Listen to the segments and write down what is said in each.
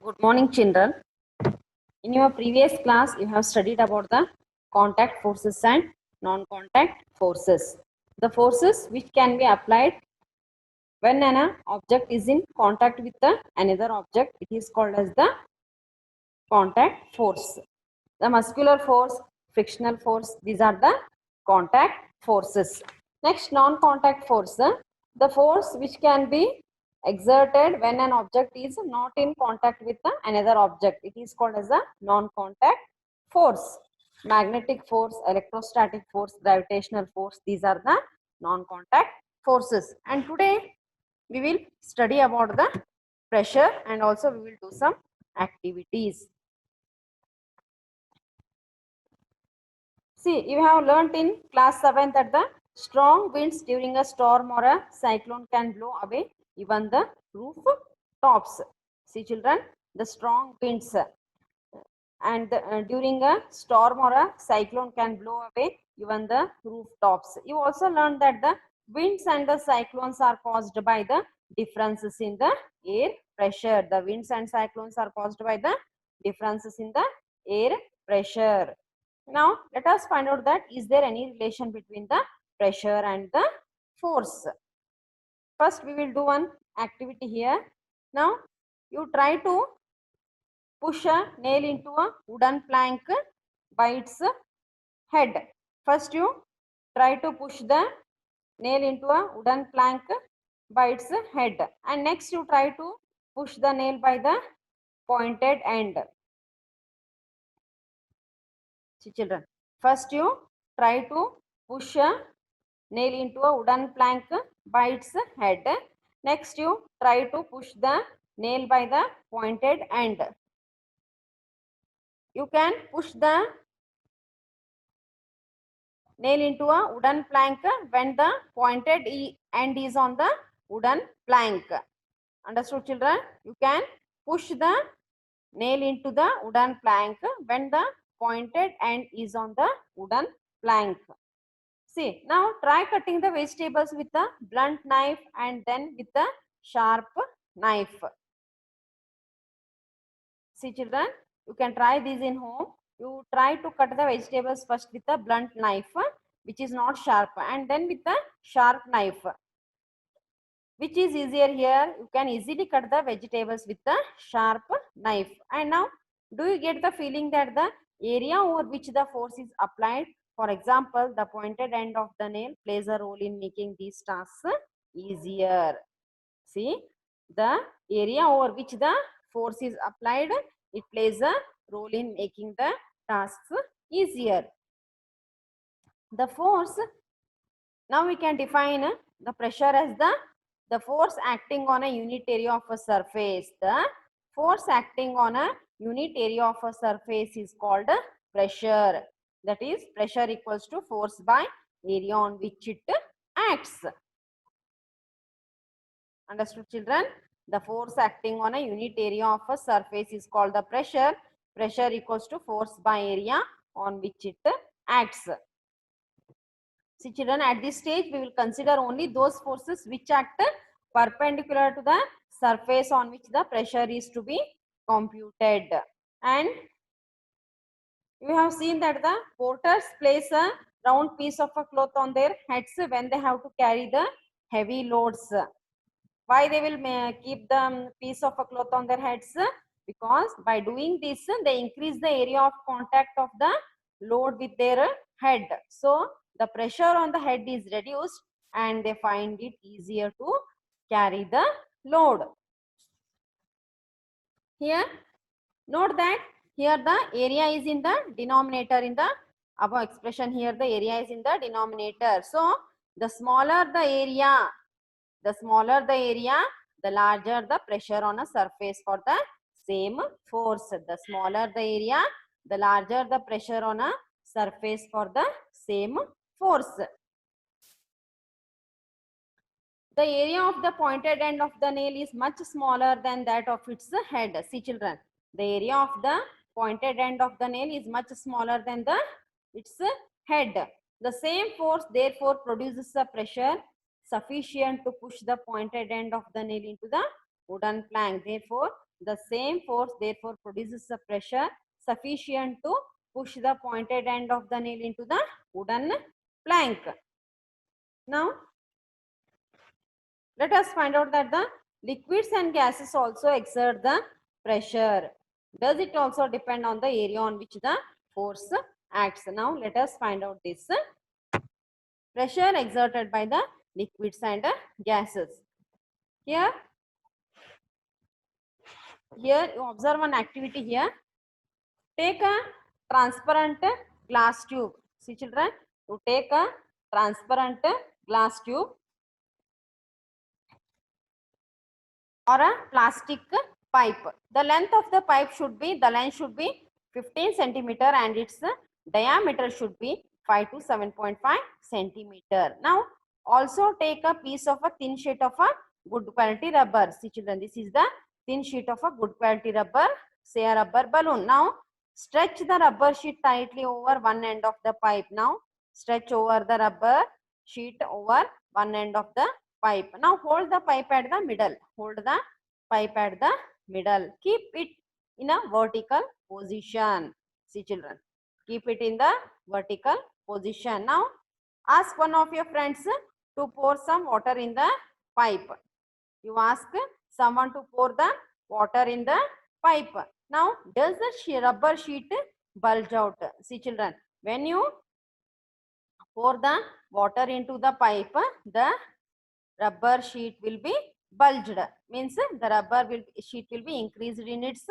Good morning, children. In your previous class, you have studied about the contact forces and non-contact forces. The forces which can be applied when an object is in contact with another object, it is called as the contact force. The muscular force, frictional force, these are the contact forces. Next, non-contact force, the force which can be exerted when an object is not in contact with another object. It is called as a non-contact force. Magnetic force, electrostatic force, gravitational force, these are the non-contact forces. And today we will study about the pressure and also we will do some activities. See, you have learnt in class 7 that the strong winds during a storm or a cyclone can blow away even the roof tops. See children, the strong winds and during a storm or a cyclone can blow away even the rooftops. You also learned that the winds and the cyclones are caused by the differences in the air pressure. The winds and cyclones are caused by the differences in the air pressure. Now, let us find out that is there any relation between the pressure and the force. First, we will do one activity here. Now, you try to push a nail into a wooden plank by its head. First, you try to push the nail into a wooden plank by its head. And next, you try to push the nail by the pointed end. See children, first you try to push a nail into a wooden plank by its head. Next you try to push the nail by the pointed end. You can push the nail into a wooden plank when the pointed end is on the wooden plank. Understood children? You can push the nail into the wooden plank when the pointed end is on the wooden plank. See, now try cutting the vegetables with a blunt knife and then with a sharp knife. See children, you can try these in home. You try to cut the vegetables first with a blunt knife which is not sharp and then with a sharp knife. Which is easier here? You can easily cut the vegetables with a sharp knife. And now, do you get the feeling that the area over which the force is applied, for example, the pointed end of the nail plays a role in making these tasks easier. See, the area over which the force is applied, it plays a role in making the tasks easier. The force, now we can define the pressure as the force acting on a unit area of a surface. The force acting on a unit area of a surface is called pressure. That is, pressure equals to force by area on which it acts. Understood children? The force acting on a unit area of a surface is called the pressure. Pressure equals to force by area on which it acts. See children, at this stage we will consider only those forces which act perpendicular to the surface on which the pressure is to be computed. And you have seen that the porters place a round piece of a cloth on their heads when they have to carry the heavy loads. Why they will keep the piece of a cloth on their heads? Because by doing this, they increase the area of contact of the load with their head. So, the pressure on the head is reduced and they find it easier to carry the load. Here, note that here the area is in the denominator in the above expression. Here the area is in the denominator. So, the smaller the area, the larger the pressure on a surface for the same force. The smaller the area, the larger the pressure on a surface for the same force. The area of the pointed end of the nail is much smaller than that of its head. See children, the area of the pointed end of the nail is much smaller than its head. The same force therefore produces a pressure sufficient to push the pointed end of the nail into the wooden plank. Therefore, the same force therefore produces a pressure sufficient to push the pointed end of the nail into the wooden plank. Now, let us find out that the liquids and gases also exert the pressure. Does it also depend on the area on which the force acts? Now, let us find out this pressure exerted by the liquids and gases. Here you observe one activity here. Take a transparent glass tube. See children, you take a transparent glass tube or a plastic pipe. The length of the pipe should be, the length should be 15 centimeter and its diameter should be 5 to 7.5 centimeter. Now, also take a piece of a thin sheet of a good quality rubber. See children, this is the thin sheet of a good quality rubber, say a rubber balloon. Now, stretch the rubber sheet tightly over one end of the pipe. Now, stretch over the rubber sheet over one end of the pipe. Now hold the pipe at the middle. Hold the pipe at the middle. Keep it in a vertical position. See children. Keep it in the vertical position. Now ask one of your friends to pour some water in the pipe. You ask someone to pour the water in the pipe. Now does the rubber sheet bulge out? See children. When you pour the water into the pipe, the rubber sheet will be bulged, means the rubber sheet will be increased in its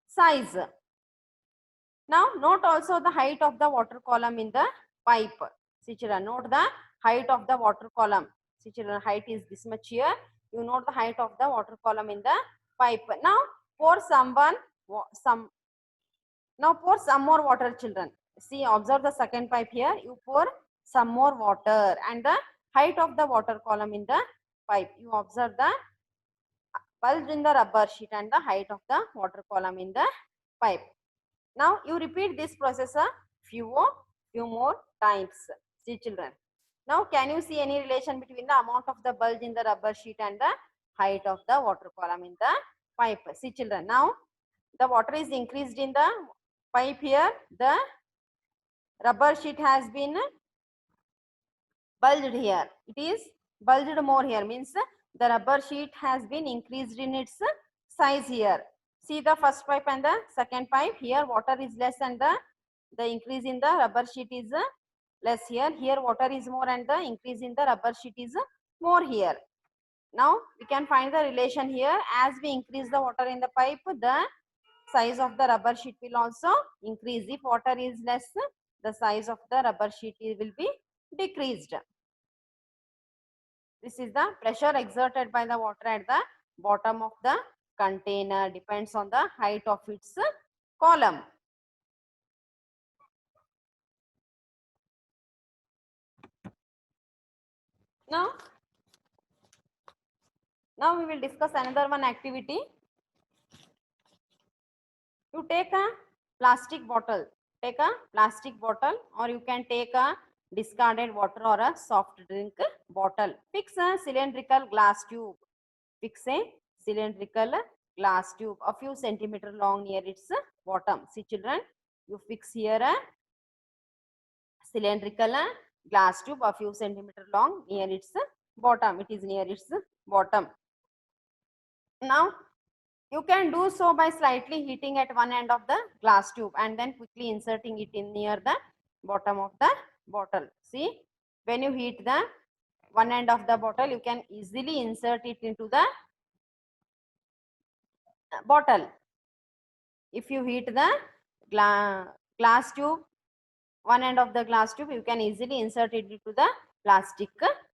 size. Now note also the height of the water column in the pipe. See children, note the height of the water column. See children, height is this much here. You note the height of the water column in the pipe. Now pour some more water children. See, observe the second pipe here. You pour some more water and the height of the water column in the pipe. You observe the bulge in the rubber sheet and the height of the water column in the pipe. Now you repeat this process a few more times. See children. Now can you see any relation between the amount of the bulge in the rubber sheet and the height of the water column in the pipe? See children. Now the water is increased in the pipe here. The rubber sheet has been bulged here. It is bulged more here, means the rubber sheet has been increased in its size here. See the first pipe and the second pipe. Here water is less and the increase in the rubber sheet is less here. Here water is more and the increase in the rubber sheet is more here. Now we can find the relation here. As we increase the water in the pipe, the size of the rubber sheet will also increase. If water is less, the size of the rubber sheet will be decreased. This is the pressure exerted by the water at the bottom of the container, depends on the height of its column. Now we will discuss another one activity. You take a plastic bottle. Take a plastic bottle, or you can take a discarded water or a soft drink bottle. Fix a cylindrical glass tube. Fix a cylindrical glass tube a few centimeter long near its bottom. See children, you fix here a cylindrical glass tube a few centimeter long near its bottom. It is near its bottom. Now you can do so by slightly heating at one end of the glass tube and then quickly inserting it in near the bottom of the bottle. See, when you heat the one end of the bottle, you can easily insert it into the bottle. If you heat the glass tube, one end of the glass tube, you can easily insert it into the plastic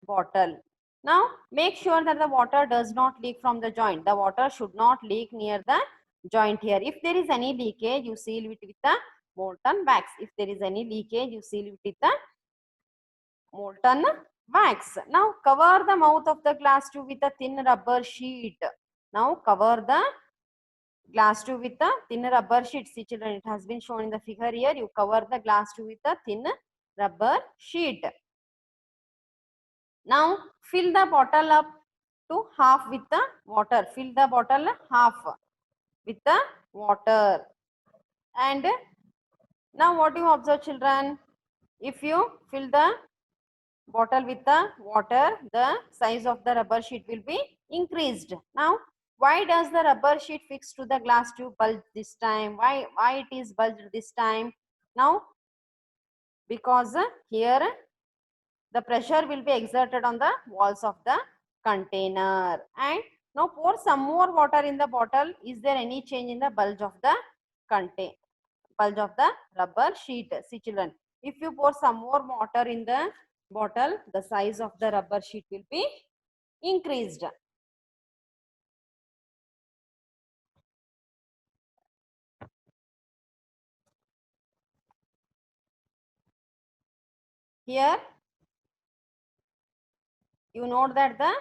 bottle. Now make sure that the water does not leak from the joint. The water should not leak near the joint here. If there is any leakage, you seal it with the molten wax. If there is any leakage, you seal it with the molten wax. Now cover the mouth of the glass tube with a thin rubber sheet. Now cover the glass tube with a thin rubber sheet. See children, it has been shown in the figure here. You cover the glass tube with a thin rubber sheet. Now fill the bottle up to half with the water. Fill the bottle half with the water. And now what you observe, children? If you fill the bottle with the water, the size of the rubber sheet will be increased. Now, why does the rubber sheet fixed to the glass tube bulge this time? Why it is bulged this time? Now, because here the pressure will be exerted on the walls of the container. And now pour some more water in the bottle. Is there any change in the bulge of the bulge of the rubber sheet? See, children, if you pour some more water in the bottle, the size of the rubber sheet will be increased. Here you note that the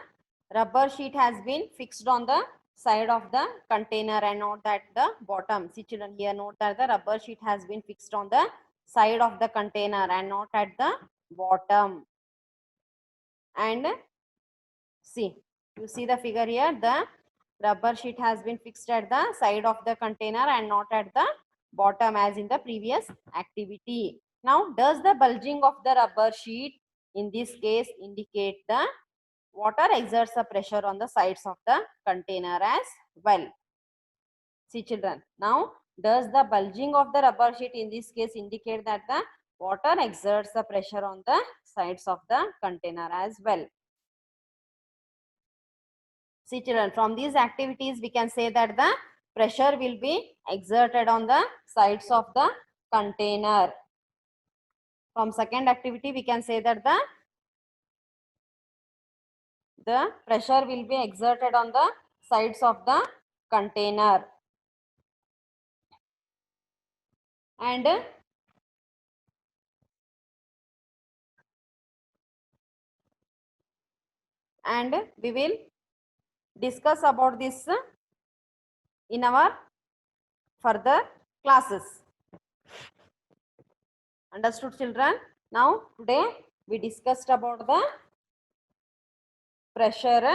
rubber sheet has been fixed on the side of the container and not at the bottom. See, children, here note that the rubber sheet has been fixed on the side of the container and not at the bottom. And see, you see the figure here, the rubber sheet has been fixed at the side of the container and not at the bottom as in the previous activity. Now, does the bulging of the rubber sheet in this case indicate the water exerts a pressure on the sides of the container as well? See, children, now does the bulging of the rubber sheet in this case indicate that the water exerts a pressure on the sides of the container as well? See, children, from these activities we can say that the pressure will be exerted on the sides of the container. From second activity we can say that the pressure will be exerted on the sides of the container. And we will discuss about this in our further classes. Understood, children? Now today we discussed about the pressure.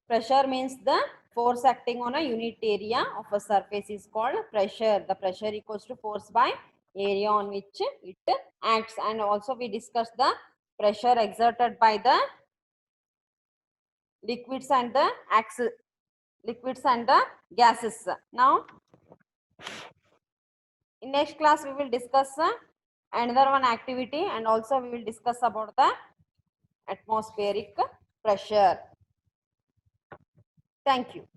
Pressure means the force acting on a unit area of a surface is called pressure. The pressure equals to force by area on which it acts. And also we discussed the pressure exerted by the liquids and the gases. Now in next class we will discuss another one activity, and also we will discuss about the atmospheric pressure. Thank you.